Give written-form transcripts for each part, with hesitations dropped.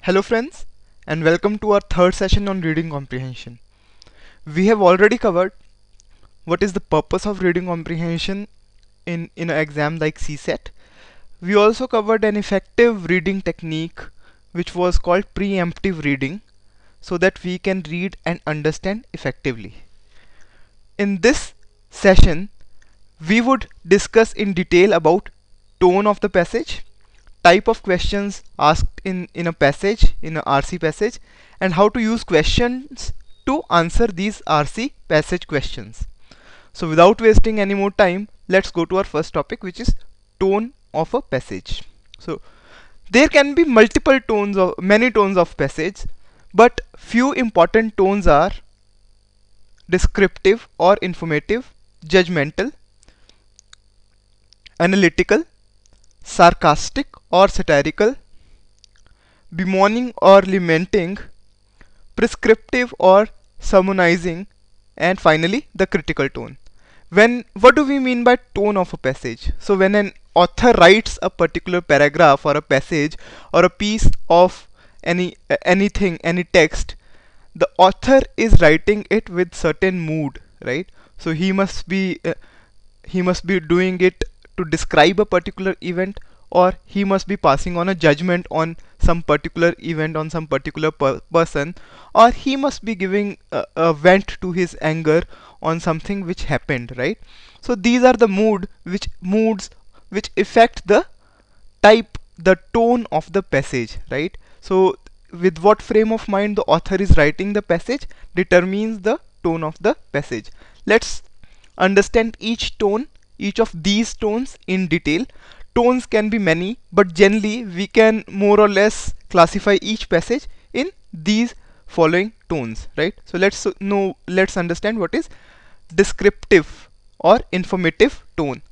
Hello friends, and welcome to our third session on reading comprehension. We have already covered what is the purpose of reading comprehension in an exam like CSET. We also covered an effective reading technique which was called preemptive reading so that we can read and understand effectively. In this session, we would discuss in detail about tone of the passage, type of questions asked in a passage, in a RC passage, and how to use questions to answer these RC passage questions. So without wasting any more time, let's go to our first topic, which is tone of a passage. So there can be multiple tones of many tones of passage, but few important tones are descriptive or informative, judgmental, analytical, sarcastic or satirical, bemoaning or lamenting, prescriptive or sermonizing, and finally the critical tone. What do we mean by tone of a passage? So when an author writes a particular paragraph or a passage or a piece of any text, the author is writing it with certain mood, right? So he must be doing it to describe a particular event, or he must be passing on a judgment on some particular event, on some particular person, or he must be giving a vent to his anger on something which happened, right? So these are the moods which affect the tone of the passage, right? So with what frame of mind the author is writing the passage determines the tone of the passage. Let's understand each of these tones in detail. Tones can be many, but generally we can more or less classify each passage in these following tones, right? So let's understand what is descriptive or informative tone.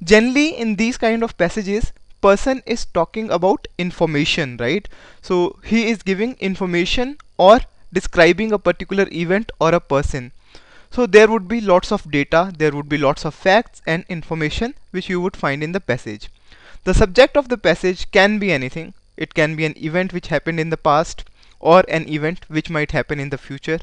Generally in these kind of passages, person is talking about information, right? So he is giving information or describing a particular event or a person. So there would be lots of data, there would be lots of facts and information which you would find in the passage. The subject of the passage can be anything. It can be an event which happened in the past or an event which might happen in the future.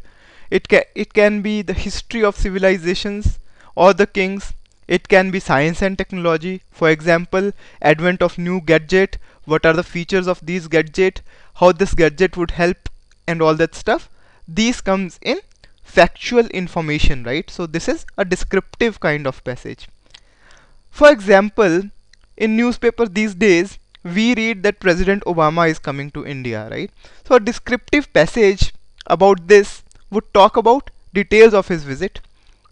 It can be the history of civilizations or the kings. It can be science and technology. For example, advent of new gadget, what are the features of these gadget, how this gadget would help, and all that stuff. These comes in factual information, right? So this is a descriptive kind of passage. For example, in newspaper these days we read that President Obama is coming to India, right? So a descriptive passage about this would talk about details of his visit,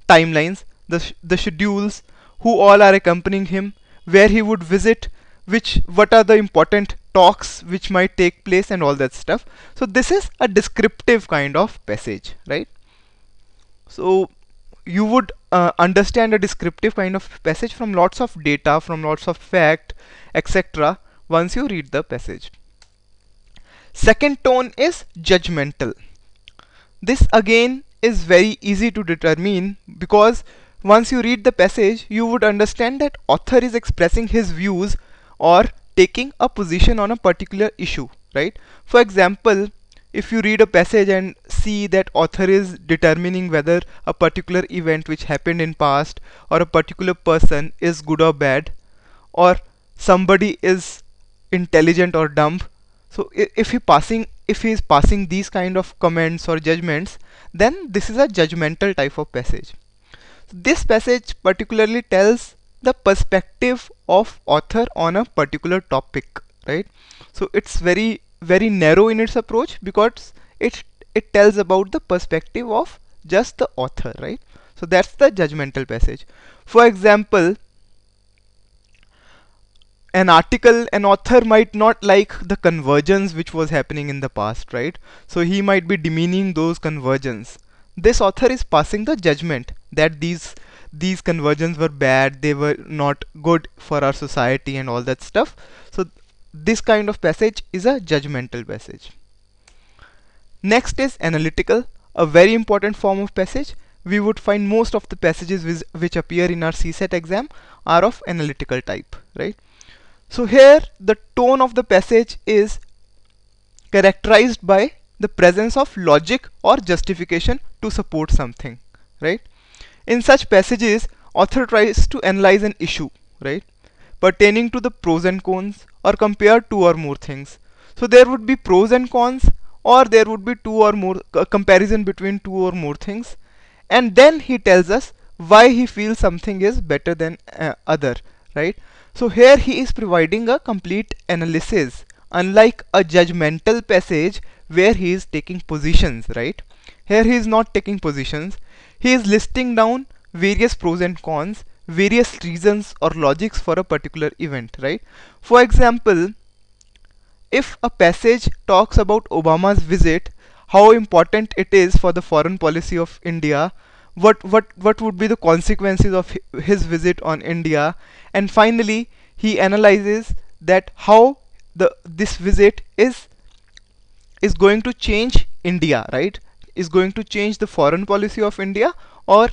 timelines, the schedules, who all are accompanying him, where he would visit, what are the important talks which might take place, and all that stuff. So this is a descriptive kind of passage, right? So you would understand a descriptive kind of passage from lots of data, from lots of fact, etc. once you read the passage. Second tone is judgmental. This again is very easy to determine, because once you read the passage you would understand that author is expressing his views or taking a position on a particular issue, right? For example, if you read a passage and see that author is determining whether a particular event which happened in past or a particular person is good or bad, or somebody is intelligent or dumb, so if he is passing these kind of comments or judgments, then this is a judgmental type of passage. This passage particularly tells the perspective of author on a particular topic, right? So it's very narrow in its approach, because it tells about the perspective of just the author, right? So that's the judgmental passage. For example, an author might not like the convergence which was happening in the past, right? So he might be demeaning those convergence. This author is passing the judgment that these conversions were bad, they were not good for our society and all that stuff. So this kind of passage is a judgmental passage. Next is analytical, a very important form of passage. We would find most of the passages which appear in our CSET exam are of analytical type, right? So here the tone of the passage is characterized by the presence of logic or justification to support something, right? In such passages, author tries to analyze an issue, right, pertaining to the pros and cons or compare two or more things. So there would be pros and cons, or there would be two or more comparison between two or more things, and then he tells us why he feels something is better than other, right? So here he is providing a complete analysis, unlike a judgmental passage where he is taking positions, right? Here he is not taking positions, he is listing down various pros and cons, various reasons or logics for a particular event, right? For example, if a passage talks about Obama's visit, how important it is for the foreign policy of India, what would be the consequences of his visit on India, and finally he analyzes that how this visit is going to change India, right? Is going to change the foreign policy of India, or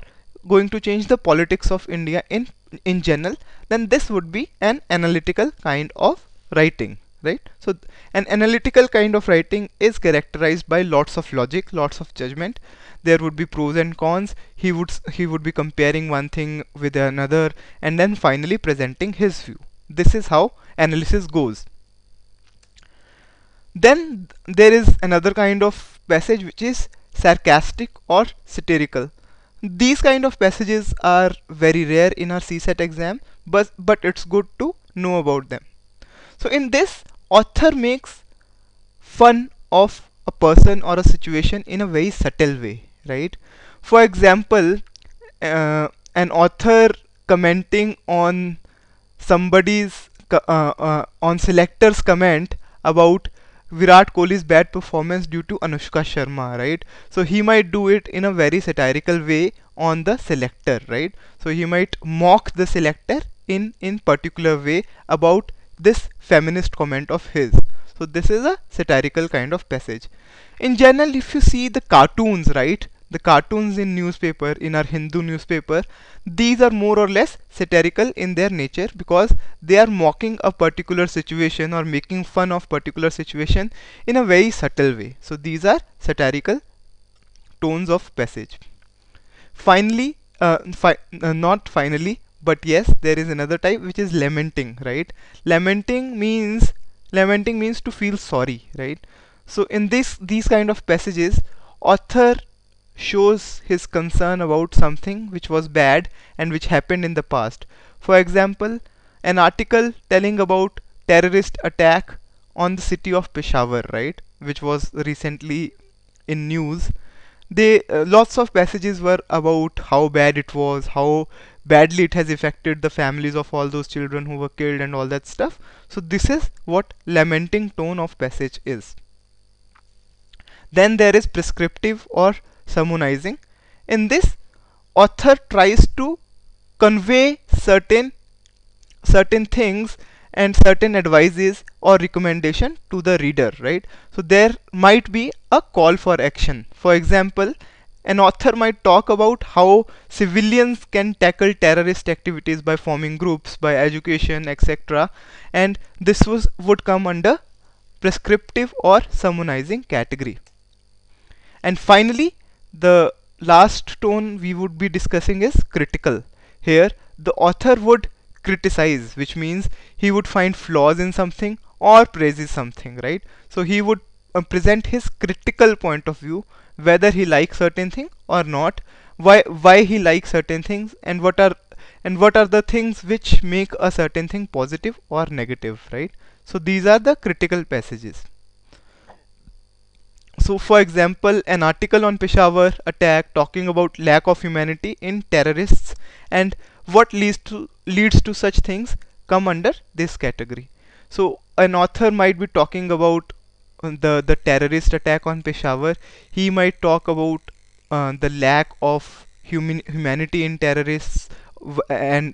going to change the politics of India in general. Then this would be an analytical kind of writing, right? So an analytical kind of writing is characterized by lots of logic, lots of judgment. There would be pros and cons. He would be comparing one thing with another, and then finally presenting his view. This is how analysis goes. Then there is another kind of passage which is sarcastic or satirical. These kind of passages are very rare in our CSAT exam, but it's good to know about them. So in this, author makes fun of a person or a situation in a very subtle way, right? For example, an author commenting on somebody's on selector's comment about Virat Kohli's bad performance due to Anushka Sharma, right? So he might do it in a very satirical way on the selector, right? So he might mock the selector in particular way about this feminist comment of his. So this is a satirical kind of passage. In general, if you see the cartoons, right, the cartoons in newspaper, in our Hindu newspaper, these are more or less satirical in their nature, because they are mocking a particular situation or making fun of particular situation in a very subtle way. So these are satirical tones of passage. Finally, not finally, but yes, there is another type which is lamenting, right? Lamenting means to feel sorry, right? So in these kind of passages, author shows his concern about something which was bad and which happened in the past. For example, an article telling about terrorist attack on the city of Peshawar, right, which was recently in news. They lots of passages were about how bad it was, how badly it has affected the families of all those children who were killed and all that stuff. So this is what lamenting tone of passage is. Then there is prescriptive or sermonizing. In this, author tries to convey certain things and certain advices or recommendation to the reader, right? So there might be a call for action. For example, an author might talk about how civilians can tackle terrorist activities by forming groups, by education, etc., and this would come under prescriptive or sermonizing category. And finally, the last tone we would be discussing is critical. Here, the author would criticize, which means he would find flaws in something or praises something, right? So he would present his critical point of view, whether he likes certain thing or not, why he likes certain things, and what are the things which make a certain thing positive or negative, right? So these are the critical passages. So for example, an article on Peshawar attack talking about lack of humanity in terrorists and what leads to such things come under this category. So an author might be talking about the terrorist attack on Peshawar. He might talk about the lack of humanity in terrorists, and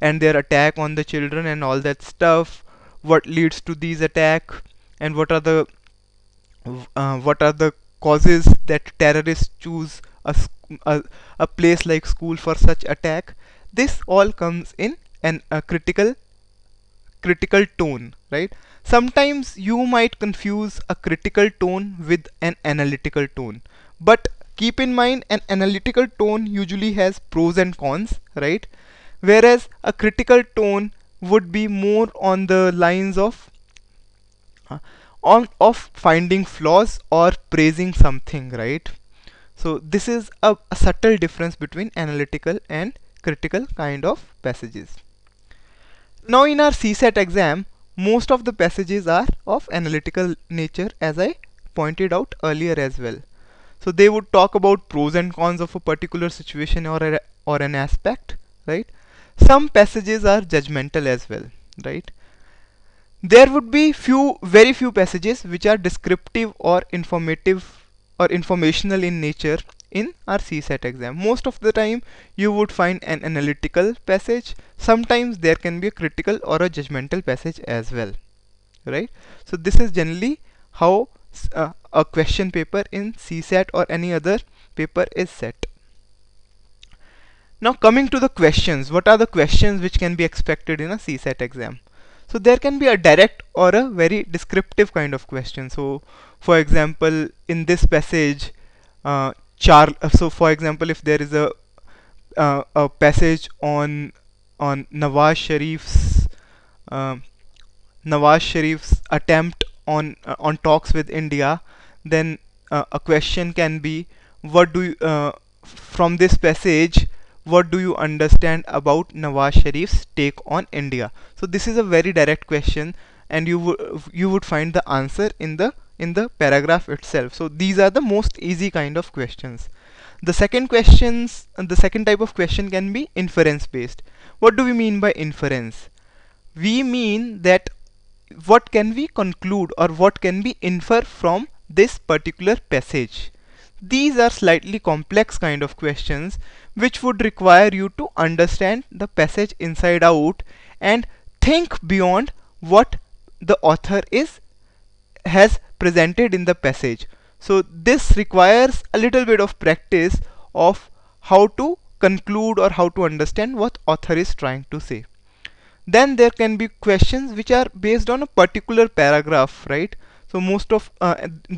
their attack on the children and all that stuff. What leads to these attack, and what are the causes that terrorists choose a place like school for such attack. This all comes in a critical critical tone, right? Sometimes you might confuse a critical tone with an analytical tone, but keep in mind an analytical tone usually has pros and cons, right? Whereas a critical tone would be more on the lines of finding flaws or praising something, right? So this is a subtle difference between analytical and critical kind of passages. Now in our CSAT exam, most of the passages are of analytical nature, as I pointed out earlier as well. So they would talk about pros and cons of a particular situation or an aspect, right? Some passages are judgmental as well, right? There would be very few passages which are descriptive or informative or informational in nature in our CSAT exam. Most of the time you would find an analytical passage. Sometimes there can be a critical or a judgmental passage as well, right? So this is generally how a question paper in CSAT or any other paper is set. Now coming to the questions, what are the questions which can be expected in a CSAT exam? So there can be a direct or a very descriptive kind of question. So for example, in this passage, so for example, if there is a passage on uh, Nawaz Sharif's attempt on talks with India, then a question can be, what do you, from this passage, what do you understand about Nawaz Sharif's take on India? So this is a very direct question, and you would find the answer in the paragraph itself. So these are the most easy kind of questions. The second type of question can be inference based. What do we mean by inference? We mean that what can we conclude or what can we infer from this particular passage. These are slightly complex kind of questions which would require you to understand the passage inside out and think beyond what the author has presented in the passage. So this requires a little bit of practice of how to conclude or how to understand what author is trying to say. Then there can be questions which are based on a particular paragraph, right? So most of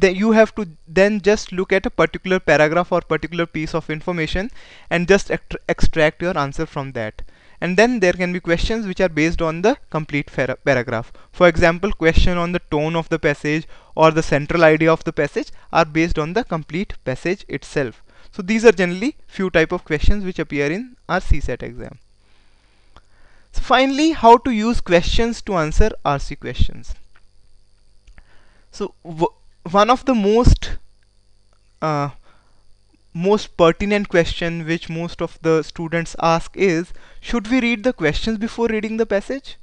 you have to then just look at a particular paragraph or particular piece of information and just extract your answer from that. And then there can be questions which are based on the complete paragraph. For example, question on the tone of the passage or the central idea of the passage are based on the complete passage itself. So these are generally few type of questions which appear in our CSAT exam. So finally, how to use questions to answer RC questions. So one of the most pertinent question which most of the students ask is, should we read the questions before reading the passage?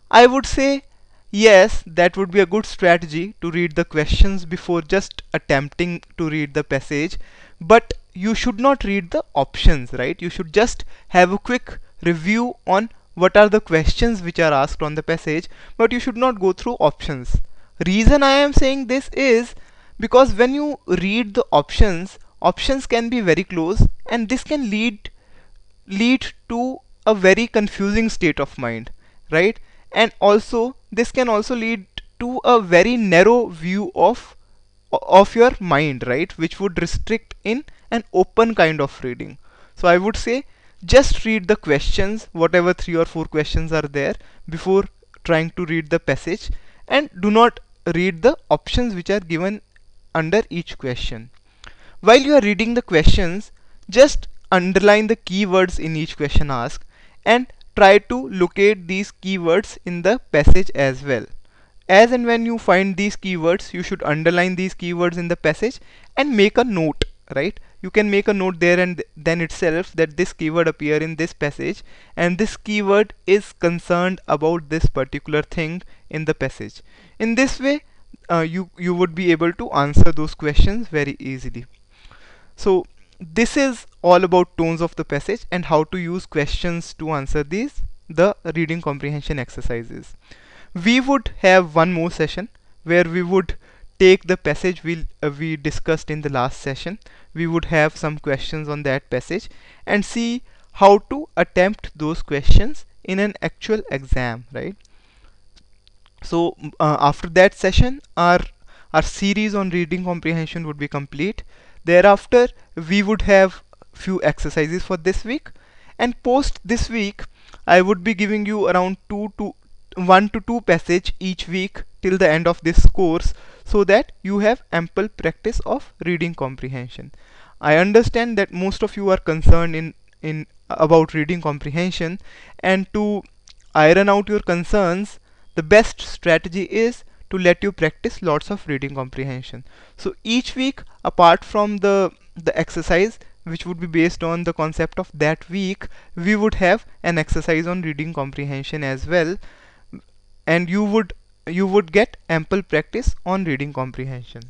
I would say yes, that would be a good strategy to read the questions before just attempting to read the passage, but you should not read the options, right? You should just have a quick review on what are the questions which are asked on the passage, but you should not go through options. Reason I am saying this is because when you read the options can be very close, and this can lead to a very confusing state of mind, right? And also this can also lead to a very narrow view of your mind, right, which would restrict in an open kind of reading. So I would say just read the questions, whatever 3 or 4 questions are there, before trying to read the passage, and do not read the options which are given under each question. While you are reading the questions, just underline the keywords in each question asked and try to locate these keywords in the passage as well. As and when you find these keywords, you should underline these keywords in the passage and make a note, right? You can make a note there and then itself that this keyword appear in this passage and this keyword is concerned about this particular thing in the passage. In this way, you would be able to answer those questions very easily. So this is all about tones of the passage and how to use questions to answer the reading comprehension exercises. We would have one more session where we would take the passage we discussed in the last session. We would have some questions on that passage and see how to attempt those questions in an actual exam, right? So after that session, our series on reading comprehension would be complete. Thereafter, we would have few exercises for this week, and post this week, I would be giving you around 1 to 2 passage each week till the end of this course, so that you have ample practice of reading comprehension. I understand that most of you are concerned in about reading comprehension, and to iron out your concerns, the best strategy is to let you practice lots of reading comprehension. So each week, apart from the exercise which would be based on the concept of that week, we would have an exercise on reading comprehension as well, and you would get ample practice on reading comprehension.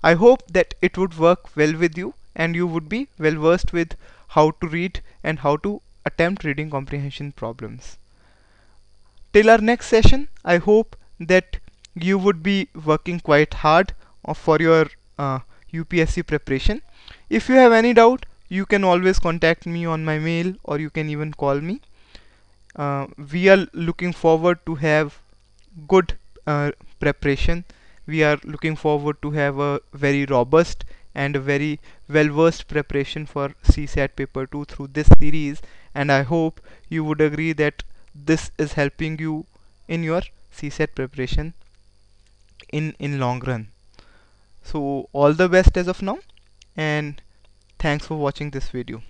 I hope that it would work well with you and you would be well versed with how to read and how to attempt reading comprehension problems. Till our next session, I hope that you would be working quite hard for your UPSC preparation. If you have any doubt, you can always contact me on my mail or you can even call me. We are looking forward to have good preparation. We are looking forward to have a very robust and a very well versed preparation for CSAT paper 2 through this series, and I hope you would agree that this is helping you in your CSAT preparation in long run. So all the best as of now, and thanks for watching this video.